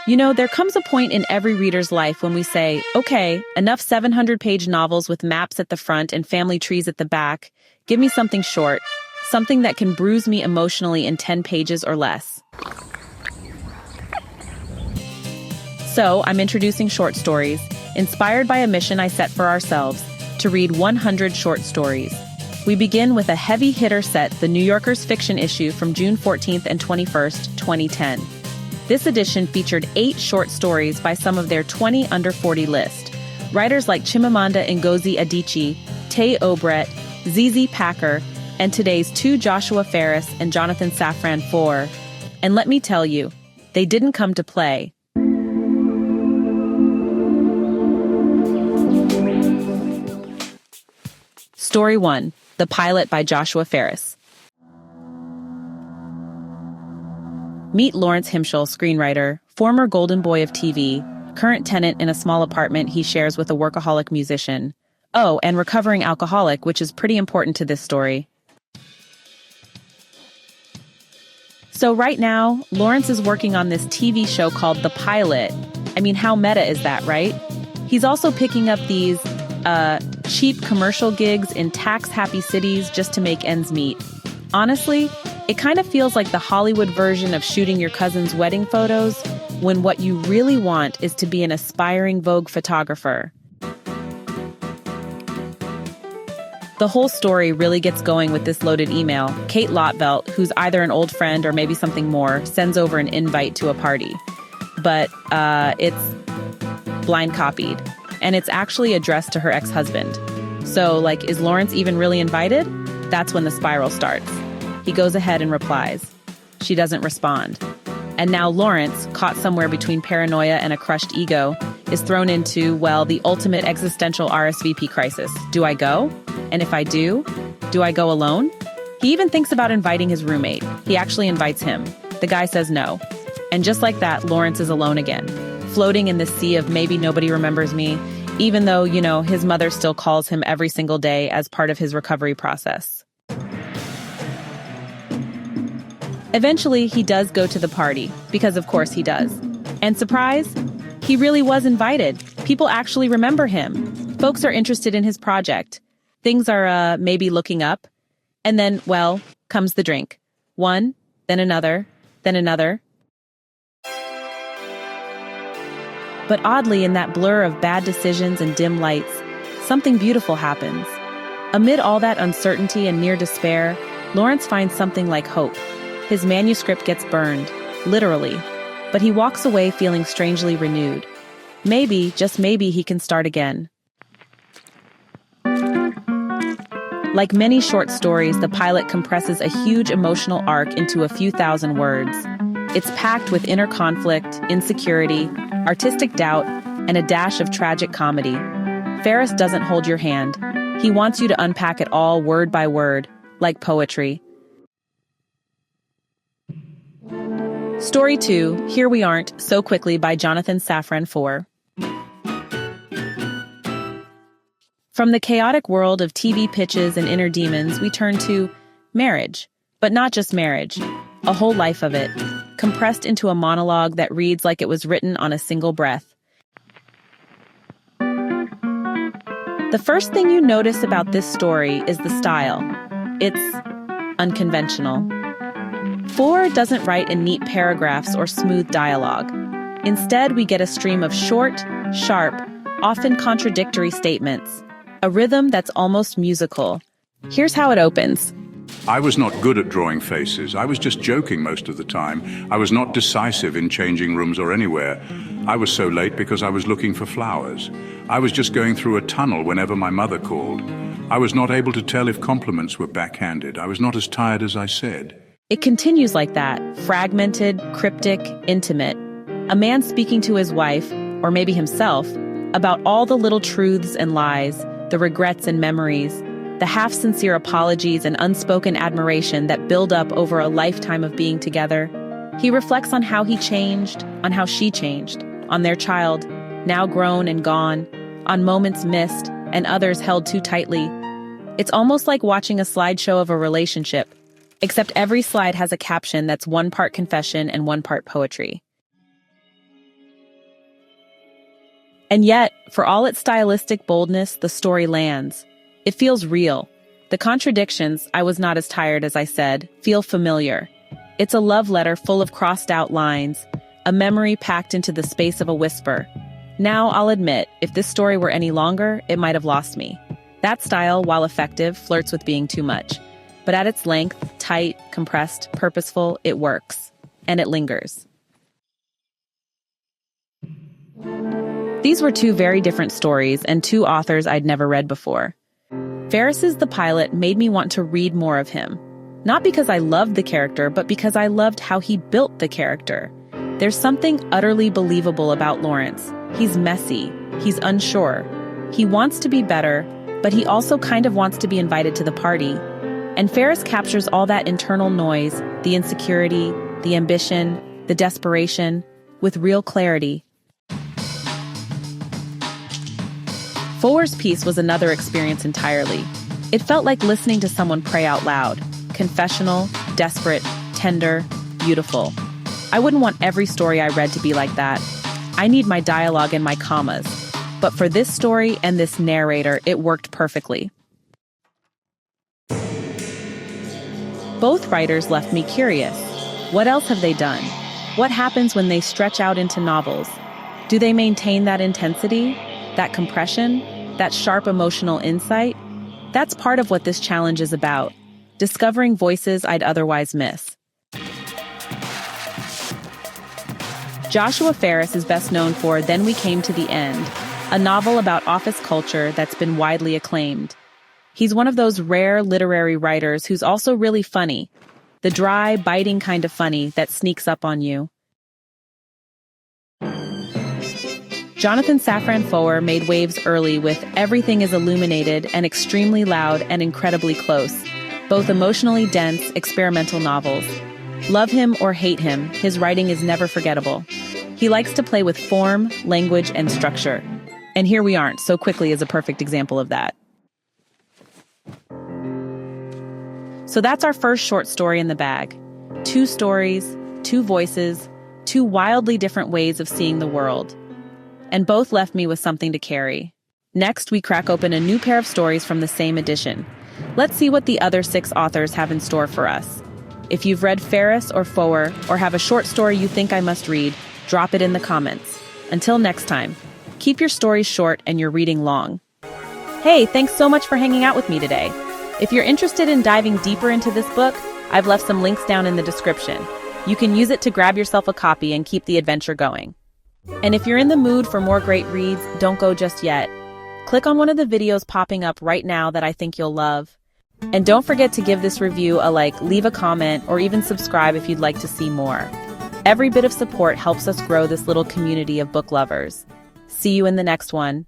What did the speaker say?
You know, there comes a point in every reader's life when we say, okay, enough 700-page novels with maps at the front and family trees at the back. Give me something short, something that can bruise me emotionally in 10 pages or less. So, I'm introducing short stories, inspired by a mission I set for ourselves, to read 100 short stories. We begin with a heavy hitter set, the New Yorker's fiction issue from June 14th and 21st, 2010. This edition featured 8 short stories by some of their 20 under 40 list. Writers like Chimamanda Ngozi Adichie, Tay Obret, ZZ Packer, and today's 2 Joshua Ferris and Jonathan Safran Foer. And let me tell you, they didn't come to play. Story 1, The Pilot by Joshua Ferris. Meet Lawrence Himshell, screenwriter, former golden boy of TV, current tenant in a small apartment he shares with a workaholic musician. Oh, and recovering alcoholic, which is pretty important to this story. So right now, Lawrence is working on this TV show called The Pilot. I mean, how meta is that, right? He's also picking up these cheap commercial gigs in tax-happy cities just to make ends meet. Honestly, it kind of feels like the Hollywood version of shooting your cousin's wedding photos when what you really want is to be an aspiring Vogue photographer. The whole story really gets going with this loaded email. Kate Lotvelt, who's either an old friend or maybe something more, sends over an invite to a party. But it's blind copied. And it's actually addressed to her ex-husband. So, like, is Lawrence even really invited? That's when the spiral starts. He goes ahead and replies. She doesn't respond. And now Lawrence, caught somewhere between paranoia and a crushed ego, is thrown into, well, the ultimate existential RSVP crisis. Do I go? And if I do I go alone? He even thinks about inviting his roommate. He actually invites him. The guy says no. And just like that, Lawrence is alone again, floating in this sea of maybe nobody remembers me, even though, you know, his mother still calls him every single day as part of his recovery process. Eventually, he does go to the party, because of course he does. And surprise, he really was invited. People actually remember him. Folks are interested in his project. Things are maybe looking up. And then, well, comes the drink. One, then another, then another. But oddly, in that blur of bad decisions and dim lights, something beautiful happens. Amid all that uncertainty and near despair, Lawrence finds something like hope. His manuscript gets burned, literally, but he walks away feeling strangely renewed. Maybe, just maybe, he can start again. Like many short stories, The Pilot compresses a huge emotional arc into a few thousand words. It's packed with inner conflict, insecurity, artistic doubt, and a dash of tragic comedy. Ferris doesn't hold your hand. He wants you to unpack it all word by word, like poetry. Story 2, Here We Aren't, So Quickly by Jonathan Safran Foer. From the chaotic world of TV pitches and inner demons, we turn to marriage. But not just marriage, a whole life of it, compressed into a monologue that reads like it was written on a single breath. The first thing you notice about this story is the style. It's unconventional. Foer doesn't write in neat paragraphs or smooth dialogue. Instead, we get a stream of short, sharp, often contradictory statements, a rhythm that's almost musical. Here's how it opens. I was not good at drawing faces. I was just joking most of the time. I was not decisive in changing rooms or anywhere. I was so late because I was looking for flowers. I was just going through a tunnel whenever my mother called. I was not able to tell if compliments were backhanded. I was not as tired as I said. It continues like that, fragmented, cryptic, intimate. A man speaking to his wife, or maybe himself, about all the little truths and lies, the regrets and memories, the half-sincere apologies and unspoken admiration that build up over a lifetime of being together. He reflects on how he changed, on how she changed, on their child, now grown and gone, on moments missed and others held too tightly. It's almost like watching a slideshow of a relationship, except every slide has a caption that's one part confession and one part poetry. And yet, for all its stylistic boldness, the story lands. It feels real. The contradictions, I was not as tired as I said, feel familiar. It's a love letter full of crossed-out lines, a memory packed into the space of a whisper. Now, I'll admit, if this story were any longer, it might have lost me. That style, while effective, flirts with being too much. But at its length, tight, compressed, purposeful, it works. And it lingers. These were two very different stories and two authors I'd never read before. Ferris's The Pilot made me want to read more of him. Not because I loved the character, but because I loved how he built the character. There's something utterly believable about Lawrence. He's messy. He's unsure. He wants to be better, but he also kind of wants to be invited to the party. And Ferris captures all that internal noise, the insecurity, the ambition, the desperation, with real clarity. Foer's piece was another experience entirely. It felt like listening to someone pray out loud. Confessional, desperate, tender, beautiful. I wouldn't want every story I read to be like that. I need my dialogue and my commas. But for this story and this narrator, it worked perfectly. Both writers left me curious. What else have they done? What happens when they stretch out into novels? Do they maintain that intensity? That compression, that sharp emotional insight? That's part of what this challenge is about, discovering voices I'd otherwise miss. Joshua Ferris is best known for Then We Came to the End, a novel about office culture that's been widely acclaimed. He's one of those rare literary writers who's also really funny, the dry, biting kind of funny that sneaks up on you. Jonathan Safran Foer made waves early with Everything is Illuminated and Extremely Loud and Incredibly Close, both emotionally dense, experimental novels. Love him or hate him, his writing is never forgettable. He likes to play with form, language, and structure. And Here We Aren't So Quickly is a perfect example of that. So that's our first short story in the bag. 2 stories, 2 voices, 2 wildly different ways of seeing the world. And both left me with something to carry. Next, we crack open a new pair of stories from the same edition. Let's see what the other 6 authors have in store for us. If you've read Ferris or Foer, or have a short story you think I must read, drop it in the comments. Until next time, keep your stories short and your reading long. Hey, thanks so much for hanging out with me today. If you're interested in diving deeper into this book, I've left some links down in the description. You can use it to grab yourself a copy and keep the adventure going. And if you're in the mood for more great reads, don't go just yet. Click on one of the videos popping up right now that I think you'll love. And don't forget to give this review a like, leave a comment, or even subscribe if you'd like to see more. Every bit of support helps us grow this little community of book lovers. See you in the next one.